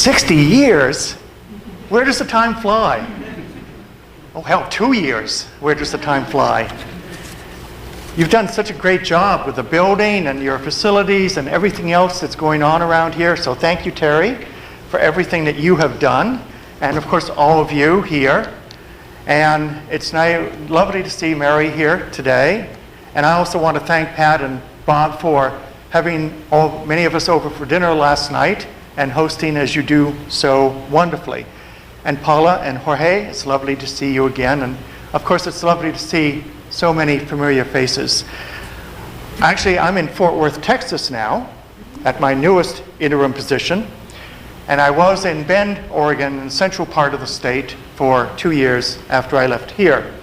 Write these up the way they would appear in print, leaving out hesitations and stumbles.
60 years? Where does the time fly? Oh, hell, 2 years. Where does the time fly? You've done such a great job with the building and your facilities and everything else that's going on around here. So thank you, Terry, for everything that you have done. And of course, all of you here. And it's lovely to see Mary here today. And I also want to thank Pat and Bob for having many of us over for dinner last night and hosting as you do so wonderfully. And Paula and Jorge, it's lovely to see you again. And of course, it's lovely to see so many familiar faces. Actually, I'm in Fort Worth, Texas now, at my newest interim position. And I was in Bend, Oregon, in the central part of the state for 2 years after I left here.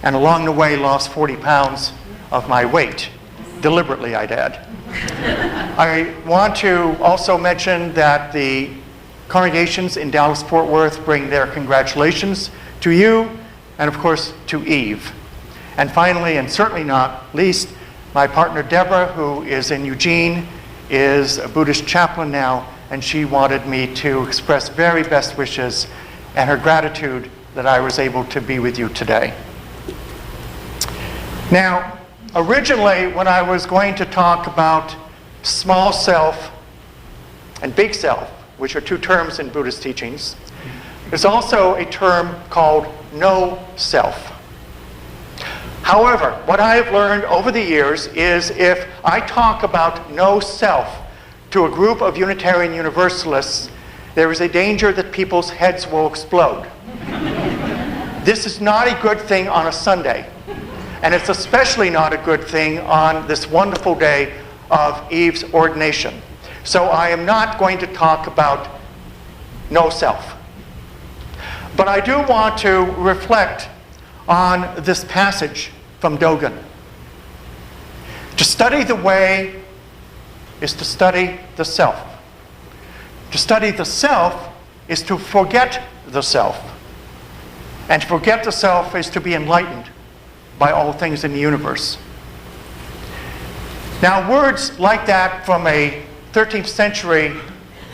And along the way, lost 40 pounds of my weight. Deliberately, I'd add. I want to also mention that the congregations in Dallas-Fort Worth bring their congratulations to you and, of course, to Eve. And finally, and certainly not least, my partner Deborah, who is in Eugene, is a Buddhist chaplain now, and she wanted me to express very best wishes and her gratitude that I was able to be with you today. Now, originally, when I was going to talk about small self and big self, which are two terms in Buddhist teachings, there's also a term called no self. However, what I have learned over the years is if I talk about no self to a group of Unitarian Universalists, there is a danger that people's heads will explode. This is not a good thing on a Sunday. And it's especially not a good thing on this wonderful day of Eve's ordination. So I am not going to talk about no self. But I do want to reflect on this passage from Dogen. To study the way is to study the self. To study the self is to forget the self. And to forget the self is to be enlightened by all things in the universe. Now, words like that from a 13th century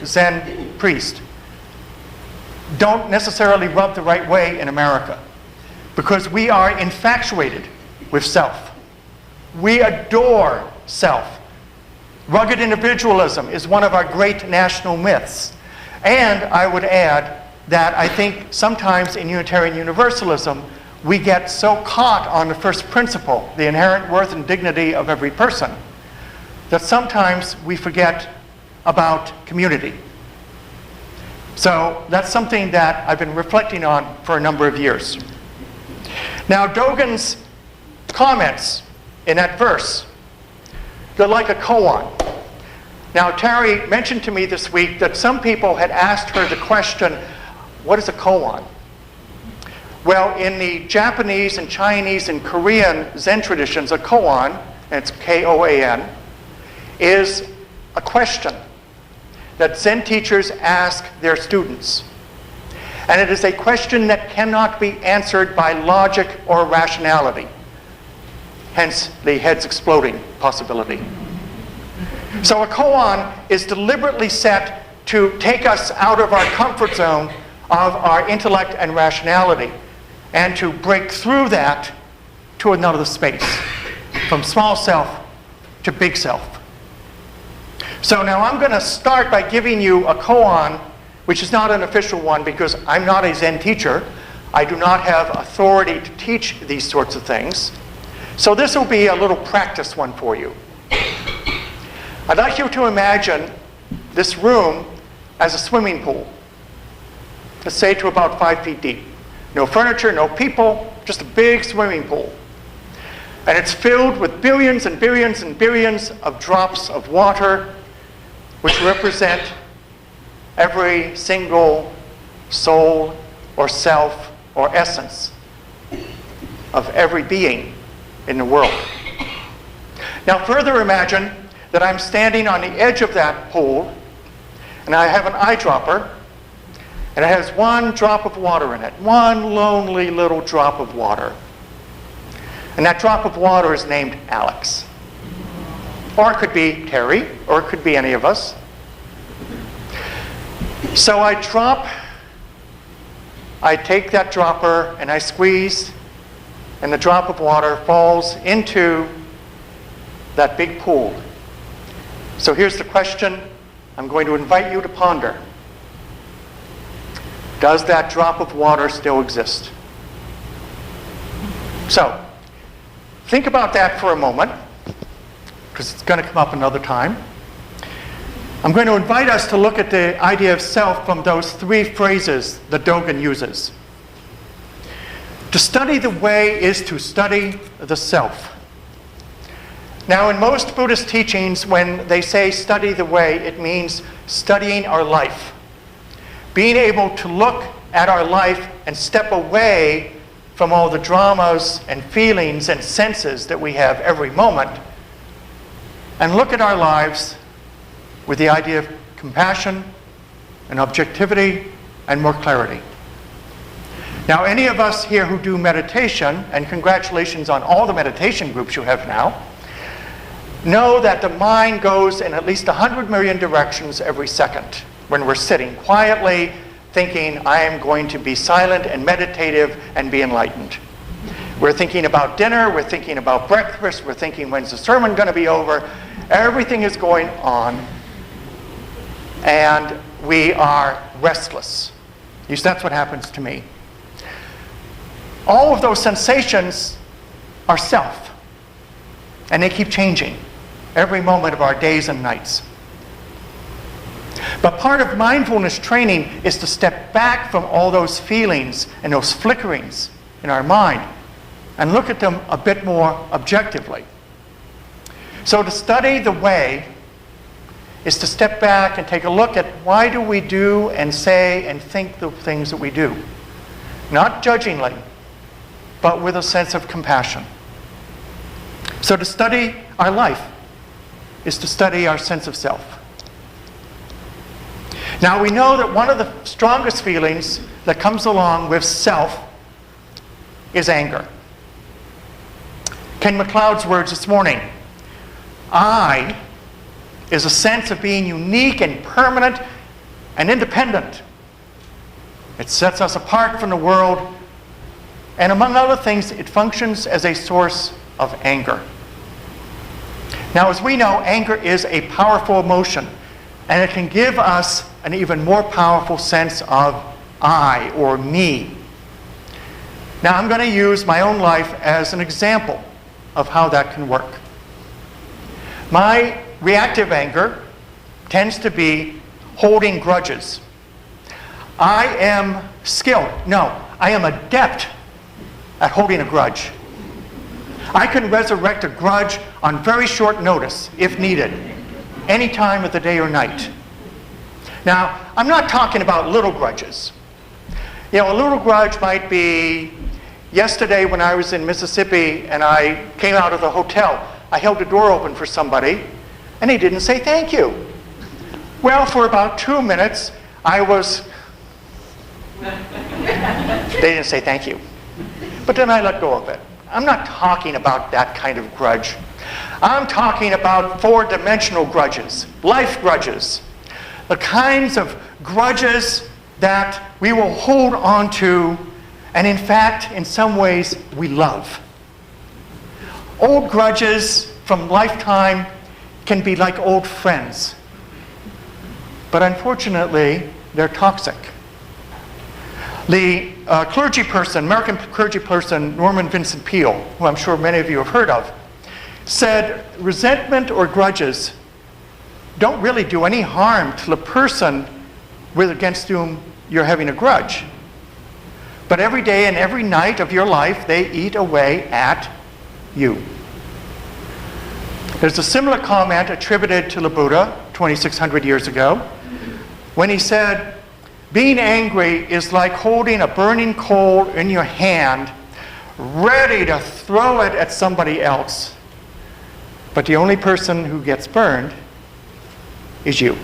Zen priest don't necessarily rub the right way in America, because we are infatuated with self. We adore self. Rugged individualism is one of our great national myths. And I would add that I think sometimes in Unitarian Universalism, we get so caught on the first principle, the inherent worth and dignity of every person, that sometimes we forget about community. So that's something that I've been reflecting on for a number of years. Now, Dogen's comments in that verse, they're like a koan. Now, Terry mentioned to me this week that some people had asked her the question, what is a koan? Well, in the Japanese and Chinese and Korean Zen traditions, a koan, and it's K-O-A-N, is a question that Zen teachers ask their students. And it is a question that cannot be answered by logic or rationality. Hence, the heads exploding possibility. So a koan is deliberately set to take us out of our comfort zone of our intellect and rationality, and to break through that to another space, from small self to big self. So now I'm going to start by giving you a koan, which is not an official one because I'm not a Zen teacher. I do not have authority to teach these sorts of things. So this will be a little practice one for you. I'd like you to imagine this room as a swimming pool. Let's say to about 5 feet deep. No furniture, no people, just a big swimming pool. And it's filled with billions and billions and billions of drops of water, which represent every single soul or self or essence of every being in the world. Now further imagine that I'm standing on the edge of that pool, and I have an eyedropper, and it has one drop of water in it, one lonely little drop of water. And that drop of water is named Alex. Or it could be Terry, or it could be any of us. So I take that dropper and I squeeze, and the drop of water falls into that big pool. So here's the question I'm going to invite you to ponder. Does that drop of water still exist? So, think about that for a moment, because it's going to come up another time. I'm going to invite us to look at the idea of self from those three phrases that Dogen uses. To study the way is to study the self. Now, in most Buddhist teachings, when they say study the way, it means studying our life. Being able to look at our life and step away from all the dramas and feelings and senses that we have every moment, and look at our lives with the idea of compassion and objectivity and more clarity. Now, any of us here who do meditation, and congratulations on all the meditation groups you have now, know that the mind goes in at least 100 million directions every second when we're sitting quietly thinking, I am going to be silent and meditative and be enlightened. We're thinking about dinner, we're thinking about breakfast, we're thinking, when's the sermon going to be over? Everything is going on, and we are restless. That's what happens to me. All of those sensations are self, and they keep changing every moment of our days and nights. But part of mindfulness training is to step back from all those feelings and those flickerings in our mind and look at them a bit more objectively. So to study the way is to step back and take a look at why do we do and say and think the things that we do. Not judgingly, but with a sense of compassion. So to study our life is to study our sense of self. Now we know that one of the strongest feelings that comes along with self is anger. Ken MacLeod's words this morning, I is a sense of being unique and permanent and independent. It sets us apart from the world, and among other things, it functions as a source of anger. Now, as we know, anger is a powerful emotion, and it can give us an even more powerful sense of I or me. Now, I'm going to use my own life as an example of how that can work. My reactive anger tends to be holding grudges. I am adept at holding a grudge. I can resurrect a grudge on very short notice, if needed, any time of the day or night. Now, I'm not talking about little grudges. A little grudge might be, yesterday when I was in Mississippi and I came out of the hotel, I held the door open for somebody and they didn't say thank you. Well, for about 2 minutes, they didn't say thank you. But then I let go of it. I'm not talking about that kind of grudge. I'm talking about four-dimensional grudges, life grudges. The kinds of grudges that we will hold on to, and in fact, in some ways, we love. Old grudges from lifetime can be like old friends. But unfortunately, they're toxic. The American clergy person, Norman Vincent Peale, who I'm sure many of you have heard of, said resentment or grudges don't really do any harm to the person against whom you're having a grudge. But every day and every night of your life, they eat away at you. There's a similar comment attributed to the Buddha 2,600 years ago when he said, being angry is like holding a burning coal in your hand, ready to throw it at somebody else. But the only person who gets burned is you.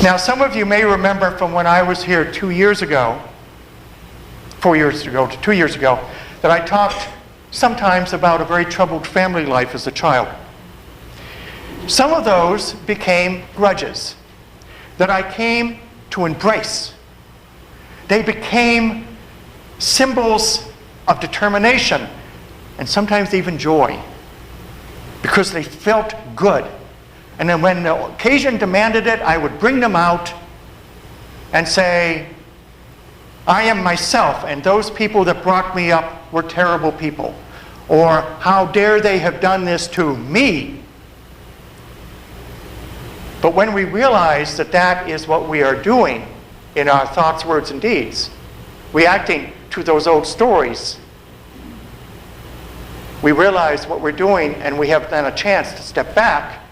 Now, some of you may remember from when I was here 2 years ago, 4 years ago to 2 years ago, that I talked sometimes about a very troubled family life as a child. Some of those became grudges. that I came to embrace. They became symbols of determination and sometimes even joy because they felt good. And then when the occasion demanded it, I would bring them out and say, I am myself, and those people that brought me up were terrible people. Or, how dare they have done this to me? But when we realize that that is what we are doing in our thoughts, words, and deeds, reacting to those old stories, we realize what we're doing, and we have then a chance to step back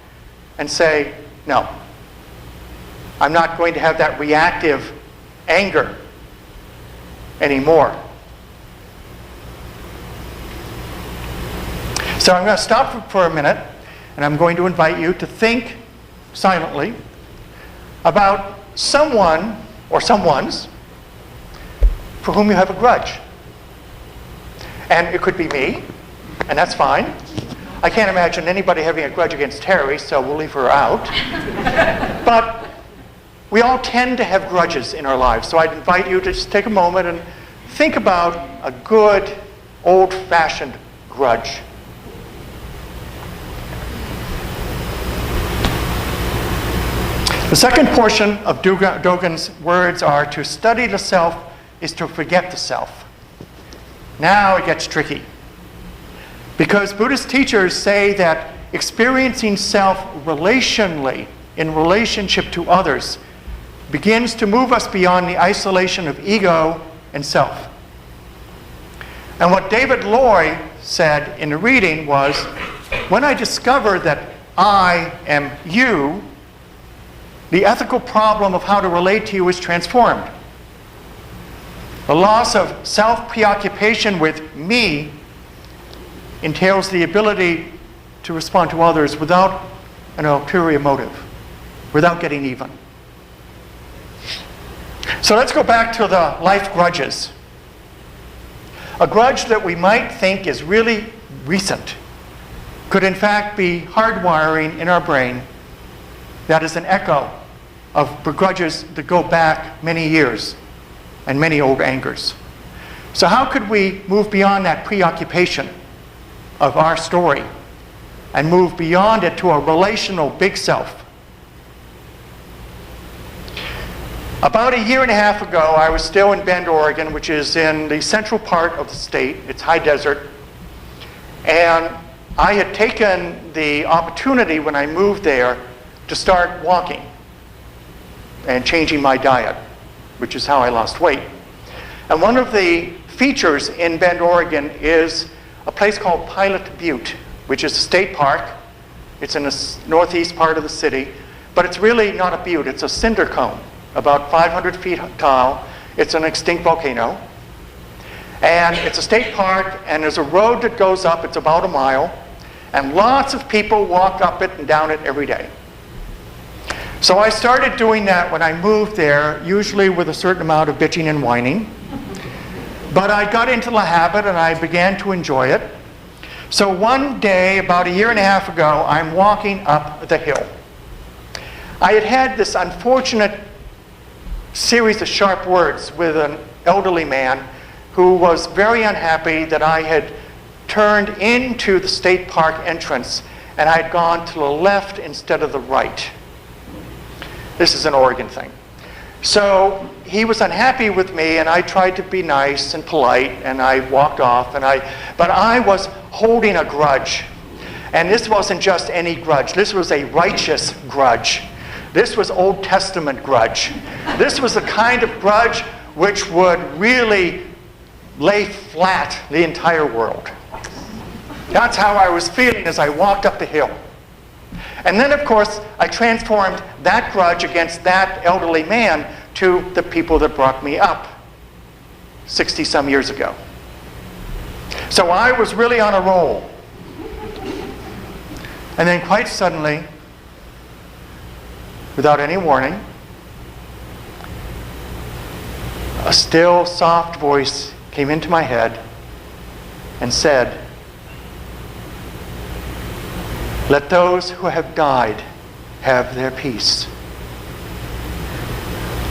and say, no, I'm not going to have that reactive anger anymore. So I'm going to stop for a minute, and I'm going to invite you to think silently about someone or someones for whom you have a grudge. And it could be me, and that's fine. I can't imagine anybody having a grudge against Terry, so we'll leave her out. But we all tend to have grudges in our lives, so I'd invite you to just take a moment and think about a good, old-fashioned grudge. The second portion of Dogen's words are, to study the self is to forget the self. Now it gets tricky. Because Buddhist teachers say that experiencing self relationally, in relationship to others, begins to move us beyond the isolation of ego and self. And what David Loy said in the reading was, when I discover that I am you, the ethical problem of how to relate to you is transformed. The loss of self-preoccupation with me entails the ability to respond to others without an ulterior motive, without getting even. So let's go back to the life grudges. A grudge that we might think is really recent could in fact be hardwiring in our brain that is an echo of grudges that go back many years and many old angers. So how could we move beyond that preoccupation of our story and move beyond it to a relational big self? About a year and a half ago, I was still in Bend, Oregon, which is in the central part of the state. It's high desert. And I had taken the opportunity when I moved there to start walking and changing my diet, which is how I lost weight. And one of the features in Bend, Oregon is a place called Pilot Butte, which is a state park. It's in the northeast part of the city, but it's really not a butte, it's a cinder cone, about 500 feet tall. It's an extinct volcano. And it's a state park, and there's a road that goes up, it's about a mile, and lots of people walk up it and down it every day. So I started doing that when I moved there, usually with a certain amount of bitching and whining. But I got into the habit and I began to enjoy it. So one day, about a year and a half ago, I'm walking up the hill. I had had this unfortunate series of sharp words with an elderly man who was very unhappy that I had turned into the state park entrance and I had gone to the left instead of the right. This is an Oregon thing. So he was unhappy with me, and I tried to be nice and polite, and I walked off, but I was holding a grudge. And this wasn't just any grudge. This was a righteous grudge. This was Old Testament grudge. This was the kind of grudge which would really lay flat the entire world. That's how I was feeling as I walked up the hill. And then, of course, I transformed that grudge against that elderly man to the people that brought me up 60-some years ago. So I was really on a roll. And then quite suddenly, without any warning, a still, soft voice came into my head and said, "Let those who have died have their peace."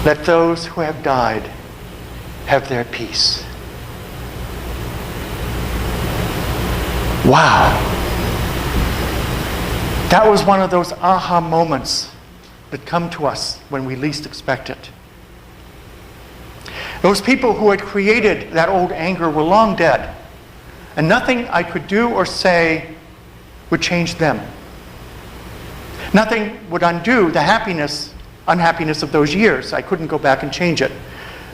Let those who have died have their peace. Wow. That was one of those aha moments that come to us when we least expect it. Those people who had created that old anger were long dead, and nothing I could do or say would change them. Nothing would undo the unhappiness of those years. I couldn't go back and change it.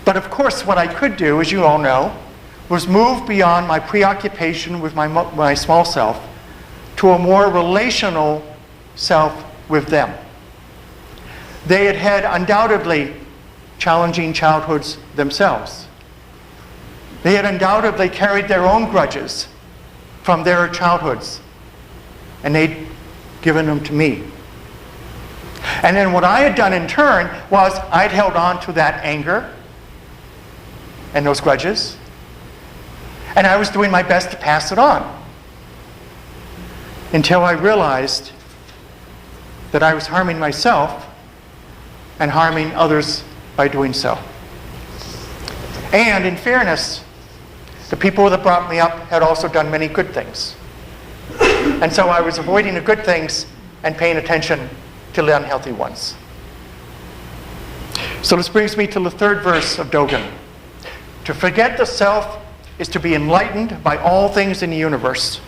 But of course, what I could do, as you all know, was move beyond my preoccupation with my small self to a more relational self with them. They had had undoubtedly challenging childhoods themselves. They had undoubtedly carried their own grudges from their childhoods, and they'd given them to me. And then what I had done in turn was I'd held on to that anger and those grudges, and I was doing my best to pass it on until I realized that I was harming myself and harming others by doing so. And in fairness, the people that brought me up had also done many good things. And so I was avoiding the good things and paying attention to the unhealthy ones. So this brings me to the third verse of Dogen. To forget the self is to be enlightened by all things in the universe.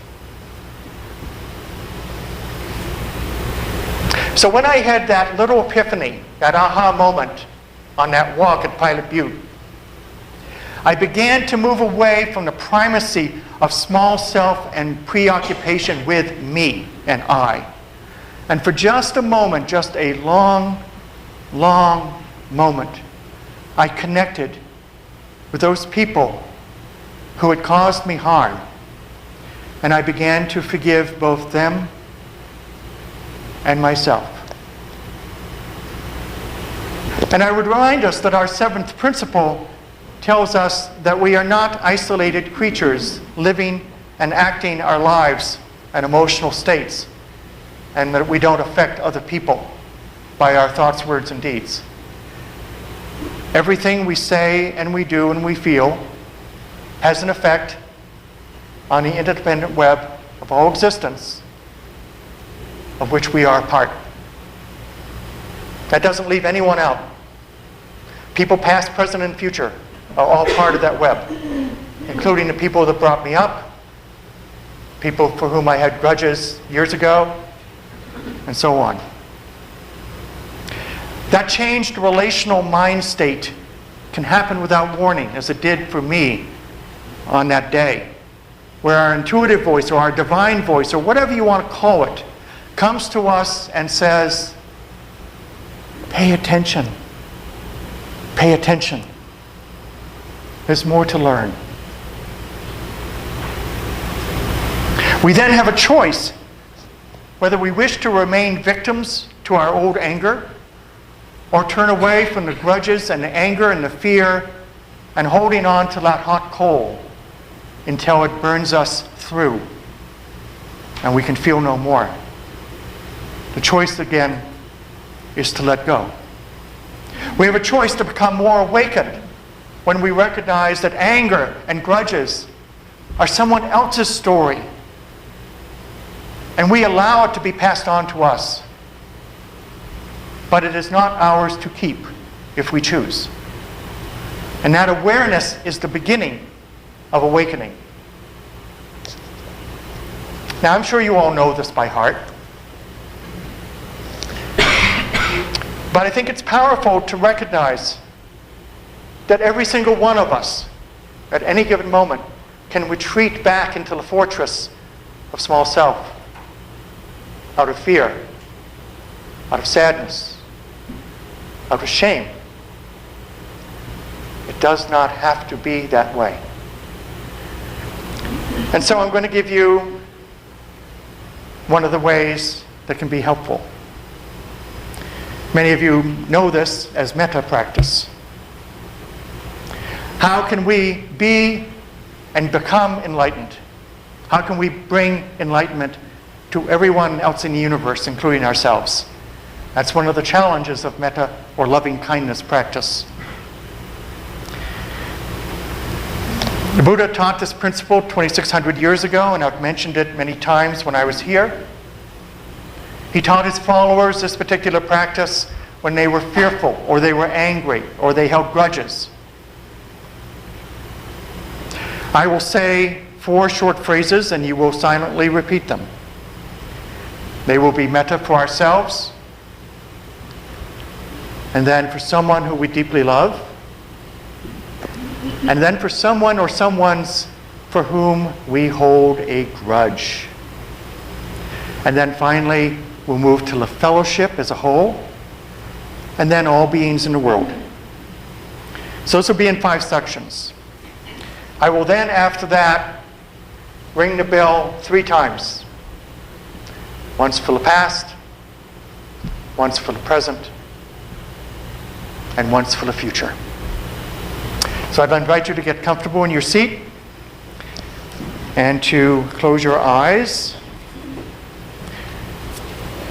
So when I had that little epiphany, that aha moment on that walk at Pilot Butte, I began to move away from the primacy of small self and preoccupation with me and I. And for just a moment, just a long, long moment, I connected with those people who had caused me harm. And I began to forgive both them and myself. And I would remind us that our seventh principle tells us that we are not isolated creatures living and acting our lives and emotional states, and that we don't affect other people by our thoughts, words, and deeds. Everything we say and we do and we feel has an effect on the interdependent web of all existence, of which we are a part. That doesn't leave anyone out. People past, present, and future are all part of that web, including the people that brought me up, people for whom I had grudges years ago, and so on. That changed relational mind state can happen without warning, as it did for me on that day, where our intuitive voice or our divine voice, or whatever you want to call it, comes to us and says, pay attention. Pay attention. There's more to learn. We then have a choice whether we wish to remain victims to our old anger or turn away from the grudges and the anger and the fear and holding on to that hot coal until it burns us through and we can feel no more. The choice again is to let go. We have a choice to become more awakened when we recognize that anger and grudges are someone else's story, and we allow it to be passed on to us. But it is not ours to keep if we choose. And that awareness is the beginning of awakening. Now, I'm sure you all know this by heart. But I think it's powerful to recognize that every single one of us, at any given moment, can retreat back into the fortress of small self, out of fear, out of sadness, out of shame. It does not have to be that way. And so I'm going to give you one of the ways that can be helpful. Many of you know this as metta practice. How can we be and become enlightened? How can we bring enlightenment to everyone else in the universe, including ourselves? That's one of the challenges of metta or loving kindness practice. The Buddha taught this principle 2,600 years ago, and I've mentioned it many times when I was here. He taught his followers this particular practice when they were fearful, or they were angry, or they held grudges. I will say 4 short phrases, and you will silently repeat them. They will be metta for ourselves, and then for someone who we deeply love, and then for someone or someones for whom we hold a grudge. And then finally, we'll move to the fellowship as a whole, and then all beings in the world. So this will be in 5 sections. I will then, after that, ring the bell 3 times. Once for the past, once for the present, and once for the future. So I'd invite you to get comfortable in your seat and to close your eyes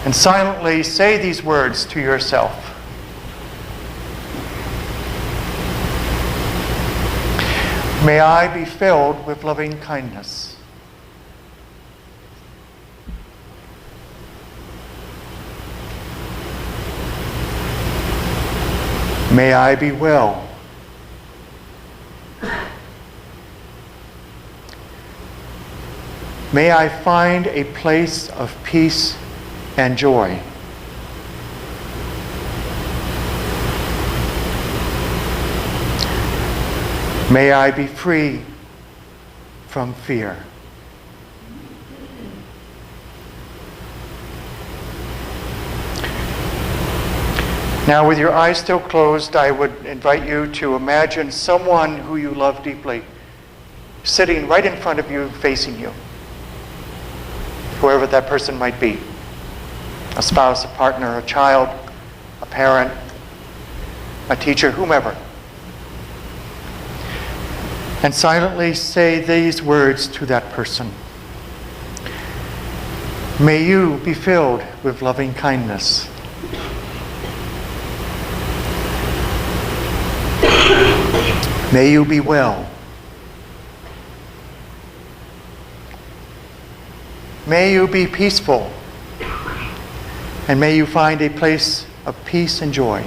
and silently say these words to yourself. May I be filled with loving kindness. May I be well. May I find a place of peace and joy. May I be free from fear. Now, with your eyes still closed, I would invite you to imagine someone who you love deeply sitting right in front of you, facing you. Whoever that person might be. A spouse, a partner, a child, a parent, a teacher, whomever. And silently say these words to that person. May you be filled with loving kindness. May you be well. May you be peaceful. And may you find a place of peace and joy.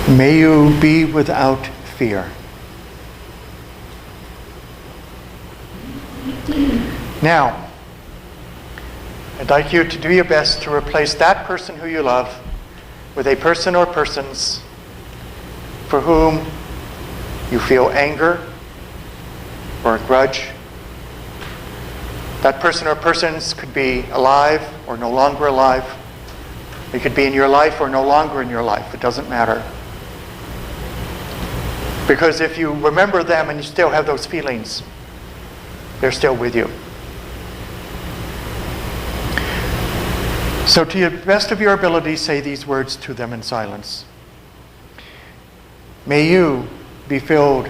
May you be without fear. Now, I'd like you to do your best to replace that person who you love with a person or persons for whom you feel anger or a grudge. That person or persons could be alive or no longer alive. It could be in your life or no longer in your life. It doesn't matter. Because if you remember them and you still have those feelings, they're still with you. So to the best of your ability, say these words to them in silence. May you be filled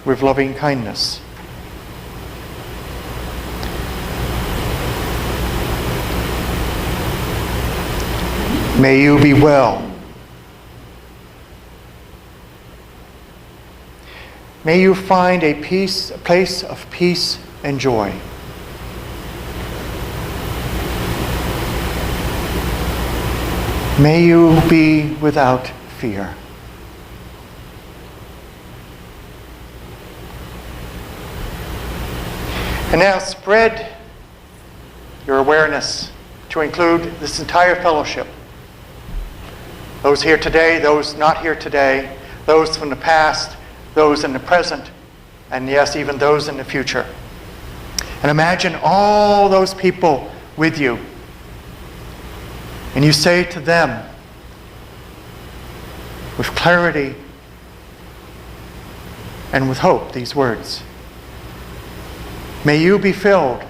with loving kindness. May you be well. May you find a place of peace and joy. May you be without fear. And now spread your awareness to include this entire fellowship. Those here today, those not here today, those from the past, those in the present, and yes, even those in the future. And imagine all those people with you. And you say to them with clarity and with hope these words. May you be filled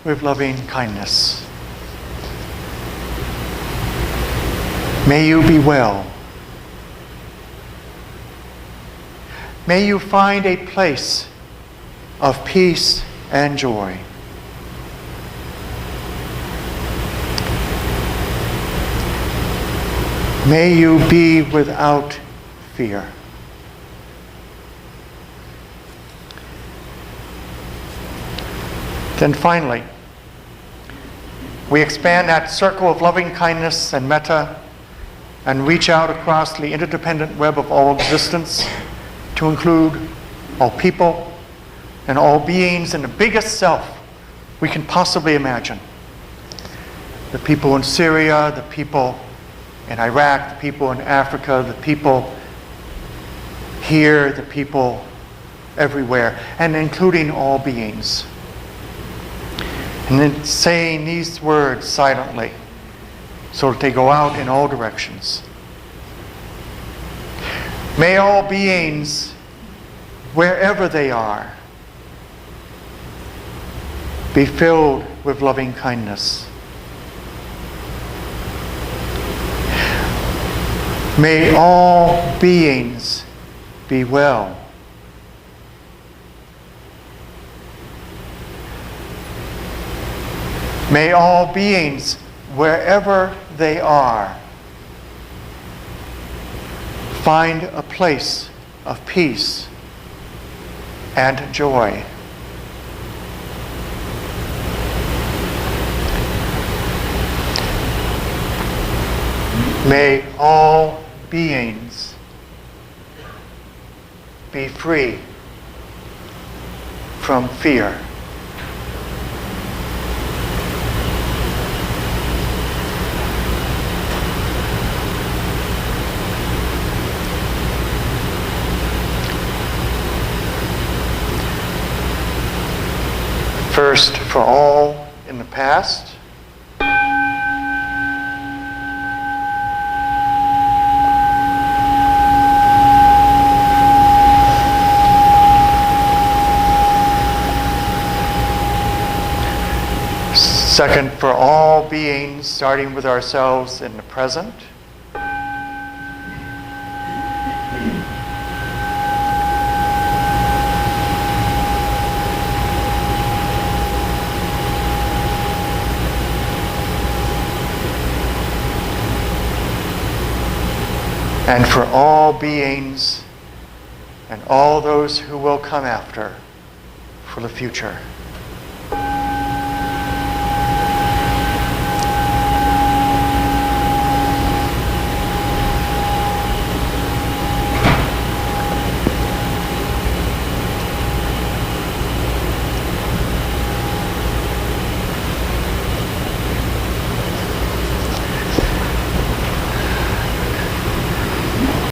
with loving kindness. May you be well. May you find a place of peace and joy. May you be without fear. Then finally, we expand that circle of loving kindness and metta and reach out across the interdependent web of all existence to include all people and all beings in the biggest self we can possibly imagine. The people in Syria, the people in Iraq, the people in Africa, the people here, the people everywhere, and including all beings. And then saying these words silently so that they go out in all directions. May all beings, wherever they are, be filled with loving kindness. May all beings be well. May all beings, wherever they are, find a place of peace and joy. May all beings be free from fear. First, for all in the past. Second, for all beings, starting with ourselves in the present. And for all beings and all those who will come after for the future.